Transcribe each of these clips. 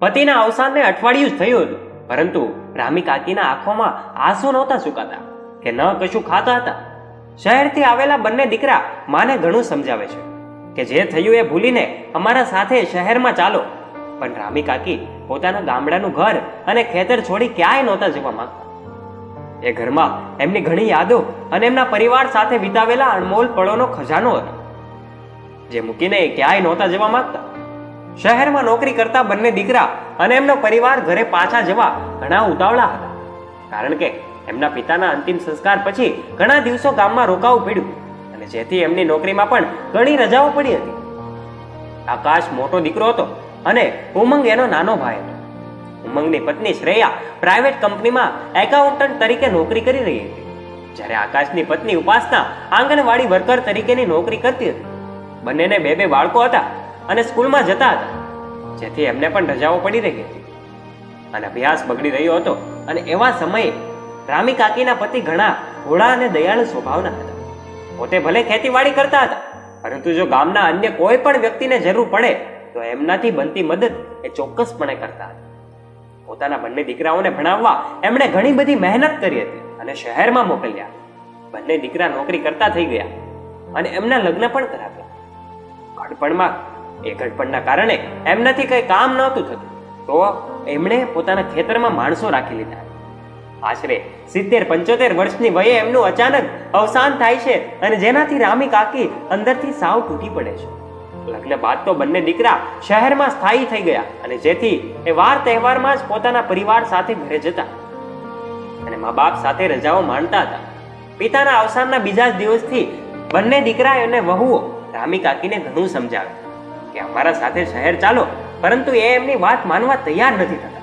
પતિના અવસાનને અઠવાડિયું જ થયું હતું, પરંતુ રામી કાકીના આંખોમાં આંસુ નહોતા સુકાતા કે ન કશું ખાતા હતા. શહેરથી આવેલા બંને દીકરા માને ઘણું સમજાવે છે કે જે થયું એ ભૂલીને અમારા સાથે શહેરમાં ચાલો, પણ રામી કાકી પોતાના ગામડાનું ઘર અને ખેતર છોડી ક્યાંય નહોતા જવા માંગતા. એ ઘરમાં એમની ઘણી યાદો અને એમના પરિવાર સાથે વિતાવેલા અનમોલ પળોનો ખજાનો હતો, જે મૂકીને એ ક્યાંય નહોતા જવા માંગતા. શહેરમાં નોકરી કરતા બંને દીકરા અને એમનો પરિવાર ઘરે પાછા જવા ઘણા ઉતાવળા હતા, કારણ કે એમના પિતાના અંતિમ સંસ્કાર પછી ઘણા દિવસો ગામમાં રોકાવું પડ્યું, અને જેથી એમની નોકરીમાં પણ ઘણી રજાઓ પડી હતી. આકાશ મોટો દીકરો હતો અને ઉમંગ એનો નાનો ભાઈ હતો. ઉમંગની પત્ની શ્રેયા પ્રાઇવેટ કંપનીમાં એકાઉન્ટન્ટ તરીકે નોકરી કરી રહી હતી, જ્યારે આકાશની પત્ની ઉપાસના આંગણવાડી વર્કર તરીકેની નોકરી કરતી હતી. બંનેને બે બાળકો હતા અને સ્કૂલમાં જતા હતા, જેથી એમને પણ રજાઓ પડી રહી હતી અને અભ્યાસ બગડી રહ્યો હતો. અને એવા સમયે રામી કાકીના પતિ ઘણા ભોળા અને દયાળુ સ્વભાવના હતા. પોતે ભલે ખેતીવાડી કરતા હતા, પરંતુ જો ગામના અન્ય કોઈ પણ વ્યક્તિને જરૂર પડે તો એમનાથી બનતી મદદ એ ચોક્કસપણે કરતા હતા. પોતાના બંને દીકરાઓને ભણાવવા એમણે ઘણી બધી મહેનત કરી હતી અને શહેરમાં મોકલ્યા. બંને દીકરા નોકરી કરતા થઈ ગયા અને એમના લગ્ન પણ કરાવ્યા. ઘડપણના કારણે એમનાથી કઈ કામ નહોતું થતું, તો એમણે પોતાના ખેતરમાં માણસો રાખી લીધા. આશરે 70-75 વર્ષની વયે એમનું અચાનક અવસાન થાય છે, અને જેનાથી રામી કાકી અંદરથી સાવ તૂટી પડે છે. લગ્ન બાદ તો બંને દીકરા શહેરમાં સ્થાયી થઈ ગયા, અને જેથી એ વાર તહેવારમાં જ પોતાના પરિવાર સાથે ઘરે જતા અને મા બાપ સાથે રજાઓ માણતા હતા. પિતાના અવસાનના બીજા જ દિવસથી બંને દીકરા અને વહુઓ રામી કાકીને ઘણું સમજાવે કે અમારા સાથે શહેર ચાલો, પરંતુ એ એમની વાત માનવા તૈયાર નથી થતા.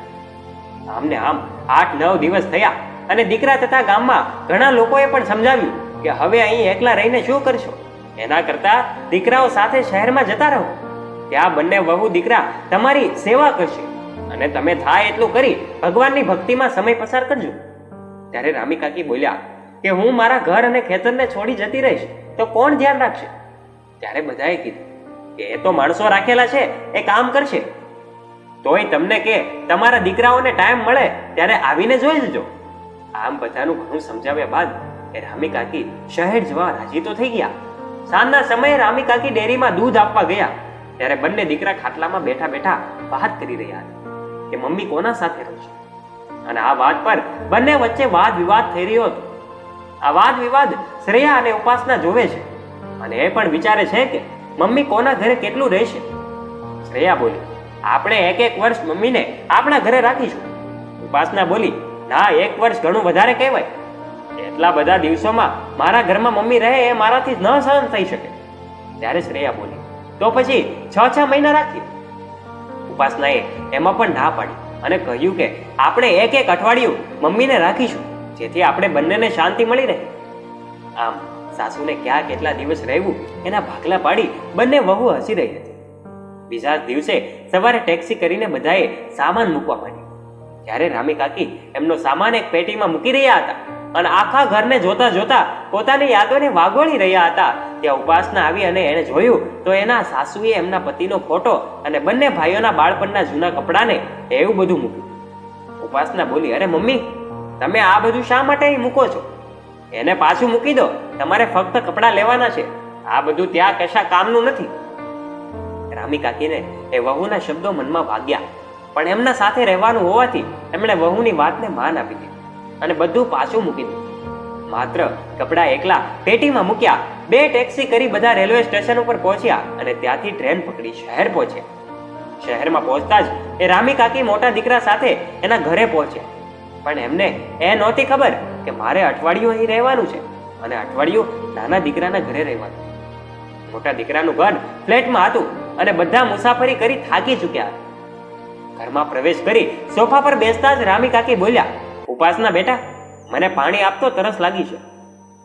આમ ને આમ 8-9 દિવસ થયા અને દીકરા તથા ગામમાં ઘણા લોકોએ પણ સમજાવ્યું કે હવે અહીં એકલા રહીને શું કરશો, એના કરતા દીકરાઓ સાથે શહેરમાં જતા રહો. ત્યાં બંને વહુ દીકરા તમારી સેવા કરશે અને તમે થાય એટલું કરી ભગવાનની ભક્તિમાં સમય પસાર કરજો. ત્યારે રામી કાકી બોલ્યા કે હું મારા ઘર અને ખેતરને છોડી જતી રહીશ તો કોણ ધ્યાન રાખશે? ત્યારે બધાએ કીધું કે એ તો માણસો રાખેલા છે, એ કામ કરશે. તોય તમને કે તમારા દીકરાઓને ટાઈમ મળે ત્યારે આવીને જોઈ જજો. આમ બધાનું ઘણું સમજાવ્યા બાદ એ રામી કાકી શહેર જવા રાજી તો થઈ ગયા. સાંજના સમયે રામી કાકી ડેરીમાં દૂધ આપવા ગયા, ત્યારે બંને દીકરા ખાટલામાં બેઠા બેઠા વાત કરી રહ્યા હતા કે મમ્મી કોના સાથે રહેશે. અને આ વાત પર બંને વચ્ચે વાદ વિવાદ થઈ રહ્યો હતો. આ વાદ વિવાદ શ્રેયા અને ઉપાસના જોવે છે અને એ પણ વિચારે છે કે મમ્મી કોના ઘરે કેટલું રહેશે. શ્રેયા બોલી, આપણે 1 વર્ષ મમ્મીને આપણા ઘરે રાખીશું. ઉપાસના બોલી, ના, 1 વર્ષ ઘણું વધારે કહેવાય. એટલા બધા દિવસોમાં મારા ઘરમાં મમ્મી રહે એ મારાથી ન સહન થઈ શકે. ત્યારે શ્રેયા બોલી, તો પછી 6 મહિના રાખીએ. ઉપાસનાએ એમાં પણ ના પાડી અને કહ્યું કે આપણે 1 અઠવાડિયું મમ્મીને રાખીશું, જેથી આપણે બંનેને શાંતિ મળી રહે. આમ સાસુને ક્યાં કેટલા દિવસ રહેવું એના ભાગલા પાડી બંને વહુ હસી રહી હતી. બીજા દિવસે સવારે ટેક્સી કરીને બધાએ સામાન મૂકવા માંડ્યું. જ્યારે રામી કાકી એમનો સામાન એક પેટીમાં મૂકી રહ્યા હતા અને આખા ઘરને જોતા જોતા પોતાની યાદોને વાગોળી રહ્યા હતા, ત્યાં ઉપાસના આવી અને એણે જોયું તો એના સાસુએ એમના પતિનો ફોટો અને બંને ભાઈઓના બાળપણના જૂના કપડાને એવું બધું મૂક્યું. ઉપાસના બોલી, અરે મમ્મી, તમે આ બધું શા માટે અહીં મૂકો છો? એને પાછું મૂકી દો, તમારે ફક્ત કપડાં લેવાના છે, આ બધું ત્યાં કશા કામનું નથી. રામી કાકીને એ વહુના શબ્દો મનમાં વાગ્યા, પણ એમના સાથે રહેવાનું હોવાથી એમણે વહુની વાતને માન આપી દીધું અને બધું પાછું મૂકી દીધું. માત્ર કપડાં એકલા પેટીમાં મૂક્યા. 2 ટેક્સી કરી બધા રેલવે સ્ટેશન ઉપર પહોંચ્યા અને ત્યાંથી ટ્રેન પકડી શહેર પહોંચ્યા. શહેરમાં પહોંચતા જ એ રામી કાકી મોટા દીકરા સાથે એના ઘરે પહોંચ્યા, પણ એમને એ નહોતી ખબર કે મારે અઠવાડિયું અહીં રહેવાનું છે અને અઠવાડિયું નાના દીકરાના ઘરે રહેવાનું. મોટા દીકરાનું ઘર ફ્લેટમાં હતું અને બધા મુસાફરી કરી થાકી ચૂક્યા હતા. ઘરમાં પ્રવેશ કરી સોફા પર બેસતા જ રામી કાકી બોલ્યા, ઉપાસના બેટા, મને પાણી આપતો, તરસ લાગી છે.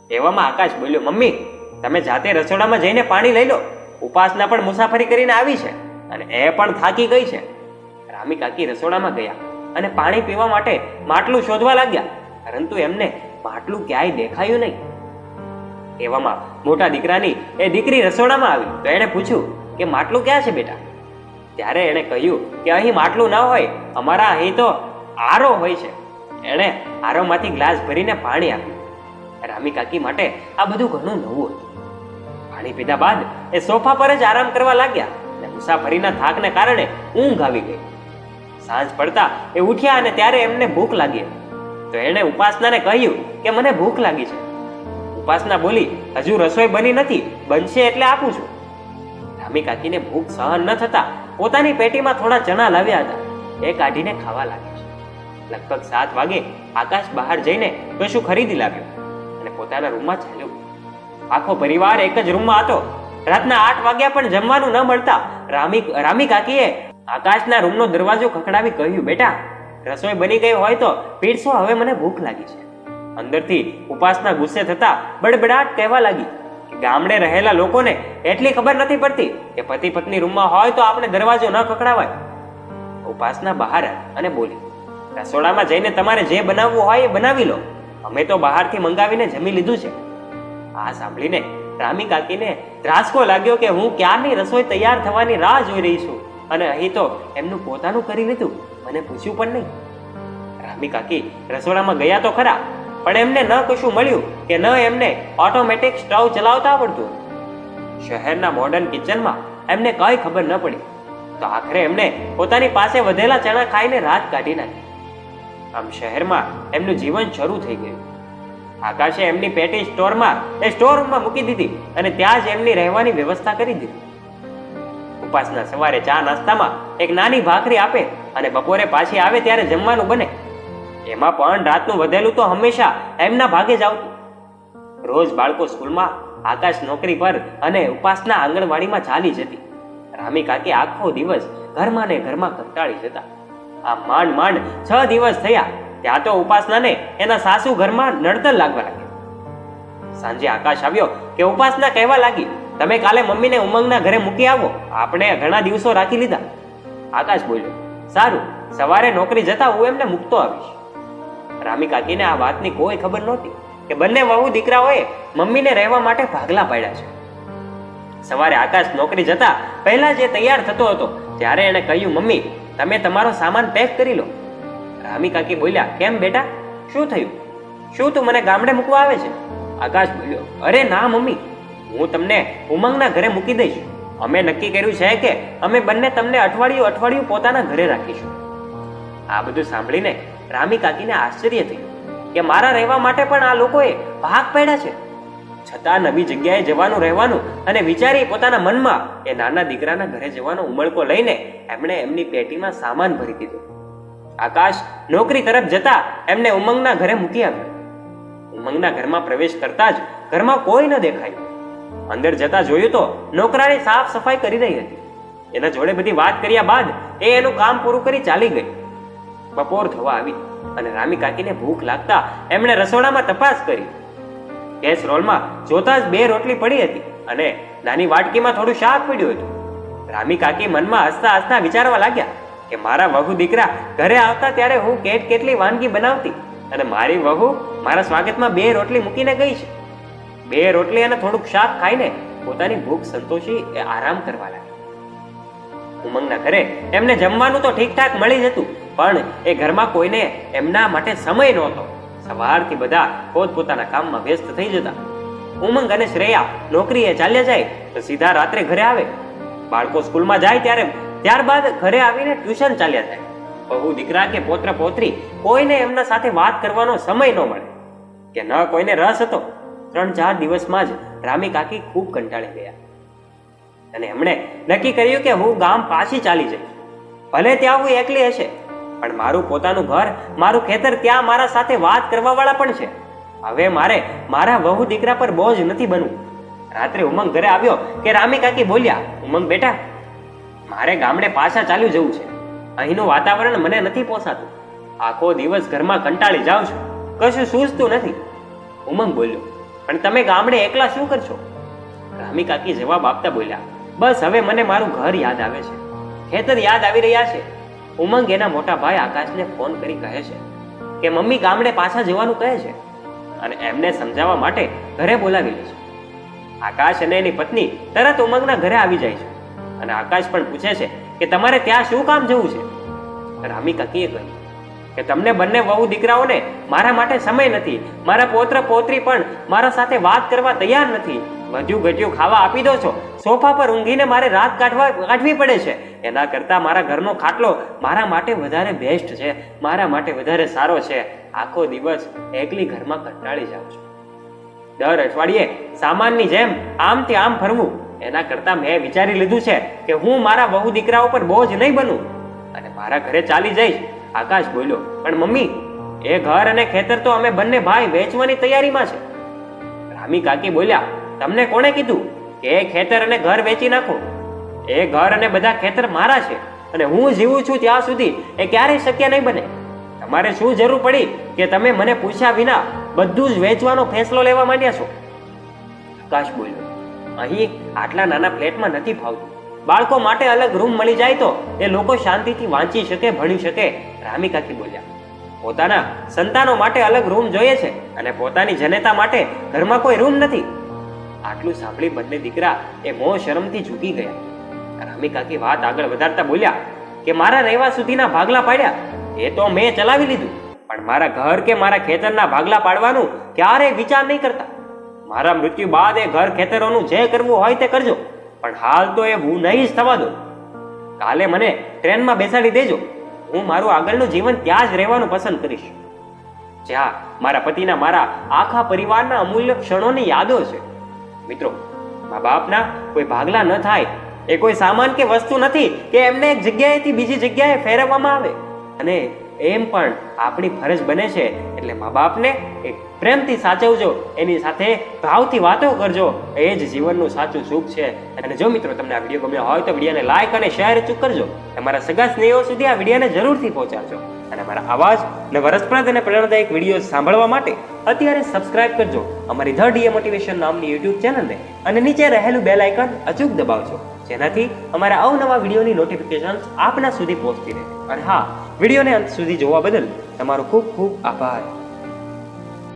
એવામાં આકાશ બોલ્યો, મમ્મી, તમે જાતે રસોડામાં જઈને પાણી લઈ લો. ઉપાસના પણ મુસાફરી કરીને આવી છે અને એ પણ થાકી ગઈ છે. રામી કાકી રસોડામાં ગયા અને પાણી પીવા માટે માટલું શોધવા લાગ્યા, પરંતુ એમને માટલું ક્યાંય દેખાયું નહીં. એવામાં મોટા દીકરાની એ દીકરી રસોડામાં આવી તો એણે પૂછ્યું કે માટલું ક્યાં છે બેટા? ત્યારે એણે કહ્યું કે અહીં માટલું ન હોય, અમારા અહીં તો આરો હોય છે. એણે આરોમાંથી ગ્લાસ ભરીને પાણી આપ્યું. રામી કાકી માટે આ બધું ઘણું નવું હતું. પાણી પીધા બાદ એ સોફા પર જ આરામ કરવા લાગ્યા અને મુસાફરીના થાકને કારણે ઊંઘ આવી ગઈ. સાંજ પડતા એ ઉઠ્યા અને ત્યારે એમને ભૂખ લાગી. તો એણે ઉપાસનાને કહ્યું કે મને ભૂખ લાગી છે. ઉપાસના બોલી, હજુ રસોઈ બની નથી, બનશે એટલે આપું છું. રામી કાકીને ભૂખ સહન ન થતા પોતાની પેટીમાં થોડા ચણા લાવ્યા હતા. એ કાઢીને ખાવા લાગ્યા છે. લગભગ 7 વાગે આકાશ બહાર જઈને કશું ખરીદી લાવ્યો અને પોતાના રૂમમાં ચાલ્યો. આખો પરિવાર એક જ રૂમમાં હતો. રાતના 8 વાગ્યા પણ જમવાનું ન મળતા રામી કાકીએ આકાશના રૂમનો દરવાજો ખખડાવી કહ્યું, બેટા, રસોઈ બની ગઈ હોય તો પીરસો, હવે મને ભૂખ લાગી છે. અંદરથી ઉપાસના ગુસ્સે થતા બડબડાટ કહેવા લાગી કે ગામડે રહેલા લોકોને એટલી ખબર નથી પડતી કે પતિ પત્ની રૂમમાં હોય તો આપણે દરવાજો ન ખખડાવાય. ઉપાસના બહાર અને બોલી, રસોડામાં જઈને તમારે જે બનાવવું હોય એ બનાવી લો, અમે તો બહારથી મંગાવીને જમી લીધું છે. આ સાંભળીને રામી કાકીને ત્રાસકો લાગ્યો કે હું ક્યારની રસોઈ તૈયાર થવાની રાહ જોઈ રહી છું અને અહીં તો એમનું પોતાનું કરી લીધું, મને પૂછ્યું પણ નહીં. રામી કાકી રસોડામાં ગયા તો ખરા, પણ એમને ન કશું મળ્યું કે ન એમને ઓટોમેટિક સ્ટવ ચલાવતા આવડતું. શહેરના મોડર્ન કિચનમાં એમને કઈ ખબર ન પડી. તો આખરે એમને પોતાની પાસે વધેલા ચણા ખાઈને રાત કાઢી નાખી. આમ શહેરમાં એમનું જીવન શરૂ થઈ ગયું. આકાશે એમની પેટી સ્ટોર રૂમમાં મૂકી દીધી અને ત્યાં જ એમની રહેવાની વ્યવસ્થા કરી દીધી. ઉપાસના સવારે ચા નાસ્તામાં એક નાની ભાખરી આપે અને બપોરે પાછી આવે ત્યારે જમવાનું બને. એમાં પણ રાતનું વધેલું તો હંમેશા એમના ભાગે જ આવતું. રોજ બાળકો સ્કૂલમાં, આકાશ નોકરી પર અને ઉપાસના આંગણવાડીમાં ચાલી જતી. રામી કાકી આખો દિવસ ઘરમાં ને ઘરમાં કંટાળી જતા. આ માંડ 6 દિવસ થયા ત્યાં તો ઉપાસનાને એના સાસુ ઘરમાં નડતર લાગવા લાગી. સાંજે આકાશ આવ્યો કે ઉપાસના કહેવા લાગી, તમે કાલે મમ્મીને ઉમંગના ઘરે મૂકી આવો, આપણે ઘણા દિવસો રાખી લીધા. આકાશ બોલ્યો, સારું, સવારે નોકરી જતા હું એમને મૂકતો આવીશ. રામી કાકીને આ વાતની કોઈ ખબર નહોતી કે બંને વહુ દીકરાઓએ મમ્મીને રહેવા માટે ભાગલા પાડ્યા છે. સવારે આકાશ નોકરી જતા પહેલા જે તૈયાર થતો હતો ત્યારે એણે કહ્યું, મમ્મી, તમે તમારો સામાન પેક કરી લો. રામી કાકી બોલ્યા, કેમ બેટા, શું થયું? શું તું મને ગામડે મૂકવા આવે છે? આકાશ બોલ્યો, અરે ના મમ્મી, હું તમને ઉમંગના ઘરે મૂકી દઈશ. અમે નક્કી કર્યું છે કે અમે બંને તમને અઠવાડિયું પોતાના ઘરે રાખીશું. આ બધું સાંભળીને રામી કાકીને આશ્ચર્ય થયું કે મારા રહેવા માટે પણ આ લોકોએ ભાગ પાડ્યા છે. છતાં નવી જગ્યાએ જવાનું રહેવાનું અને વિચારી પોતાના મનમાં એ નાના દીકરાના ઘરે જવાનો ઉમળકો લઈને એમણે એમની પેટીમાં સામાન ભરી દીધો. આકાશ નોકરી તરફ જતા એમને ઉમંગના ઘરે મૂકી આવ્યો. ઉમંગના ઘરમાં પ્રવેશ કરતા જ ઘરમાં કોઈ ન દેખાયું. અંદર જતા જોયું તો નોકરાણી સાફ સફાઈ કરી રહી હતી. એના જોડે બધી વાત કર્યા બાદ એ એનું કામ પૂરું કરી ચાલી ગઈ. બપોર થવા આવી અને રામી કાકીને ભૂખ લાગતા એમણે રસોડામાં તપાસ કરી. ગેસ રોલમાં જોતા જ 2 રોટલી પડી હતી અને નાની વાટકીમાં થોડું શાક પડ્યું હતું. રામી કાકી મનમાં હસતા હસતા વિચારવા લાગ્યા કે મારા વહુ દીકરા ઘરે આવતા ત્યારે હું કેટલી વાનગી બનાવતી અને મારી વહુ મારા સ્વાગતમાં 2 રોટલી મૂકીને ગઈ છે. 2 રોટલી અને થોડુંક શાક ખાઈને પોતાની ભૂખ સંતોષી એ આરામ કરવા લાગી. ઉમંગના ઘરે એમને જમવાનું તો ઠીકઠાક મળી જતું, પણ એ ઘરમાં કોઈને એમના માટે સમય નહોતો. સવારથી બધા પોતપોતાના કામમાં વ્યસ્ત થઈ જતા. ઉમંગ અને શ્રેયા નોકરીએ ચાલ્યા જાય તો સીધા રાત્રે ઘરે આવે. બાળકો સ્કૂલમાં જાય ત્યારબાદ ઘરે આવીને ટ્યુશન ચાલ્યા જાય. બહુ દીકરા કે પોત્ર પોત્રી કોઈને એમના સાથે વાત કરવાનો સમય ન મળે કે ન કોઈને રસ હતો. 3-4 દિવસમાં જ રામી કાકી ખૂબ કંટાળી ગયા અને એમણે નક્કી કર્યું કે હું ગામ પાછી ચાલી જઈશ. ભલે ત્યાં હું એકલી હશે, પણ મારું પોતાનું ઘર, મારું ખેતર, ત્યાં મારા સાથે વાત કરવા વાળા પણ છે. હવે મારે મારા વહુ દીકરા પર બોજ નથી બનવું. રાત્રે ઉમંગ ઘરે આવ્યો કે રામી કાકી બોલ્યા, ઉમંગ બેટા, મારે ગામડે પાછા ચાલ્યું જવું છે. અહીંનું વાતાવરણ મને નથી પોસાતું. આખો દિવસ ઘરમાં કંટાળી જાઉં છું, કશું સૂઝતું નથી. ઉમંગ બોલ્યો, પણ તમે ગામડે એકલા શું કરશો? રામી કાકી જવાબ આપતા બોલ્યા, બસ હવે મને મારું ઘર યાદ આવે છે, ખેતર યાદ આવી રહ્યા છે. ઉમંગ એના મોટા ભાઈ આકાશને ફોન કરી કહે છે કે મમ્મી ગામડે પાછા જવાનું કહે છે અને એમને સમજાવવા માટે ઘરે બોલાવી લે છે. આકાશ અને એની પત્ની તરત ઉમંગના ઘરે આવી જાય છે અને આકાશ પણ પૂછે છે કે તમારે ત્યાં શું કામ જવું છે? રામી કાકીએ કહ્યું કે તમને બંને વહુ દીકરાઓને મારા માટે સમય નથી. મારા પૌત્ર પૌત્રી પણ મારા સાથે વાત કરવા તૈયાર નથી. વધ્યું ઘટ્યું ખાવા આપી દો છો. સોફા પર ઊંઘીને મારે રાત કાઢવી પડે છે. એના કરતાં મારા ઘરનો ખાટલો મારા માટે વધારે બેસ્ટ છે, મારા માટે વધારે સારો છે. આખો દિવસ એકલી ઘરમાં કંટાળી જાઉં છું. દર અઠવાડિયે સામાનની જેમ આમથી આમ ફરવું, એના કરતાં મેં વિચારી લીધું છે કે હું મારા વહુ દીકરાઓ પર બોજ નહીં બનું અને મારા ઘરે ચાલી જઈશ. આકાશ બોલ્યો, પણ મમ્મી, એ ઘર અને ખેતર તો અમે બંને ભાઈ વેચવાની તૈયારીમાં છે. રામી કાકી બોલ્યા, તમને કોણે કીધું કે એ ખેતર અને ઘર વેચી નાખો? એ ઘર અને બધા ખેતર મારા છે અને હું જીવું છું ત્યાં સુધી એ ક્યારેય શક્ય નહીં બને. તમારે શું જરૂર પડી કે તમે મને પૂછ્યા વિના બધું જ વેચવાનો ફેસલો લેવા માંડ્યા છો? આકાશ બોલ્યો, અહીં આટલા નાના ફ્લેટમાં નથી ફાવતું. બાળકો માટે અલગ રૂમ મળી જાય તો એ લોકો શાંતિથી વાંચી શકે, ભણી શકે. રામી કાકી બોલ્યા, પોતાના સંતાનો માટે અલગ રૂમ જોઈએ છે અને પોતાની જનેતા માટે ઘરમાં કોઈ રૂમ નથી. આટલું સાંભળી બંને દીકરા એ મોહ શરમથી ઝૂકી ગયા. રામી કાકી વાત આગળ વધારતા બોલ્યા કે મારા રહેવા સુધીના ભાગલા પાડ્યા એ તો મેં ચલાવી લીધું, પણ મારા ઘર કે મારા ખેતરના ભાગલા પાડવાનું ક્યારેય વિચાર નહીં કરતા. મારા મૃત્યુ બાદ એ ઘર ખેતરોનું જે કરવું હોય તે કરજો, પણ હાલ તો એ હું નહીં જ થવા દો. કાલે મને ટ્રેનમાં બેસાડી દેજો. હું મારું આગળનું જીવન ત્યાં જ રહેવાનું પસંદ કરીશ, જ્યાં મારા પતિના મારા આખા પરિવારના અમૂલ્ય ક્ષણોની યાદો છે. મિત્રો, મા બાપના કોઈ ભાગલા ન થાય એ કોઈ સામાન કે વસ્તુ નથી કે એમને એક જગ્યાએથી બીજી જગ્યાએ ફેરવવામાં આવે. અને એમ પણ આપણી ફરજ બને છે, એટલે મા બાપને એક પ્રેમથી સાચવજો, એની સાથે ભાવથી વાતો કરજો. એ જ જીવનનું સાચું સુખ છે. અને જો મિત્રો તમને આ વિડીયો ગમ્યો હોય તો વિડીયોને લાઈક અને શેર અચૂક કરજો. તમારા સગા સ્નેહીઓ સુધી આ વિડીયોને જરૂરથી પહોંચાડજો. અને અમારા આવા જ નવા રસપ્રદ અને પ્રેરણાદાયક વિડીયો સાંભળવા માટે અત્યારે સબસ્ક્રાઇબ કરજો અમારી ધ ડીએ મોટિવેશન નામની યુટ્યુબ ચેનલને અને નીચે રહેલું બેલ આઇકન અચૂક દબાવજો, જેનાથી અમારા અવનવા વિડીયોની નોટિફિકેશન આપના સુધી પહોંચતી રહે. અને હા, વિડીયોને અંત સુધી જોવા બદલ તમારો ખૂબ ખૂબ આભાર.